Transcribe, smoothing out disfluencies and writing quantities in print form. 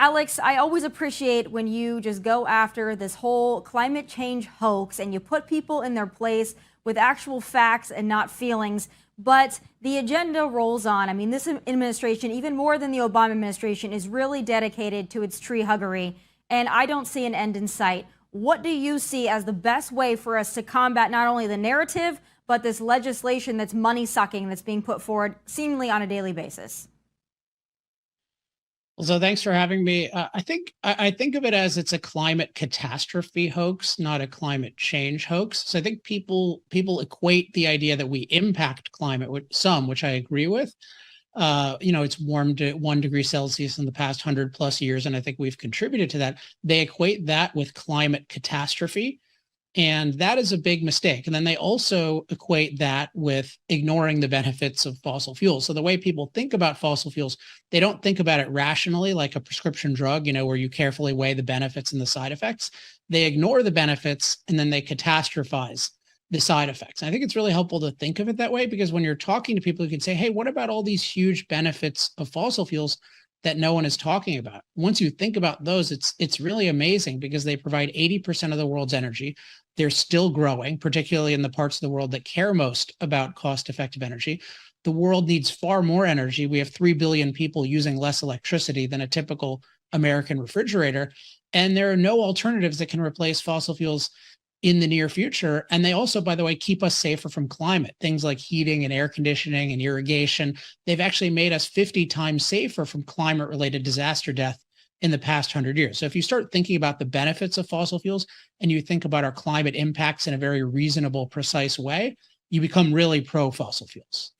Alex, I always appreciate when you just go after this whole climate change hoax and you put people in their place with actual facts and not feelings. But the agenda rolls on. I mean, this administration, even more than the Obama administration, is really dedicated to its tree huggery. And I don't see an end in sight. What do you see as the best way for us to combat not only the narrative, but this legislation that's money sucking that's being put forward seemingly on a daily basis? Well, so thanks for having me. I think of it as it's a climate catastrophe hoax, not a climate change hoax. So I think people equate the idea that we impact climate with some, which I agree with. It's warmed to 1 degree Celsius in the past 100 plus years, and I think we've contributed to that. They equate that with climate catastrophe. And that is a big mistake. And then they also equate that with ignoring the benefits of fossil fuels. So the way people think about fossil fuels, they don't think about it rationally like a prescription drug, where you carefully weigh the benefits and the side effects. They ignore the benefits and then they catastrophize the side effects. And I think it's really helpful to think of it that way, because when you're talking to people, you can say, hey, what about all these huge benefits of fossil fuels that no one is talking about? Once you think about those, it's really amazing, because they provide 80% of the world's energy. They're still growing, particularly in the parts of the world that care most about cost-effective energy. The world needs far more energy. We have 3 billion people using less electricity than a typical American refrigerator. And there are no alternatives that can replace fossil fuels in the near future. And they also, by the way, keep us safer from climate. Things like heating and air conditioning and irrigation, they've actually made us 50 times safer from climate-related disaster death in the past 100 years. So if you start thinking about the benefits of fossil fuels and you think about our climate impacts in a very reasonable, precise way, you become really pro fossil fuels.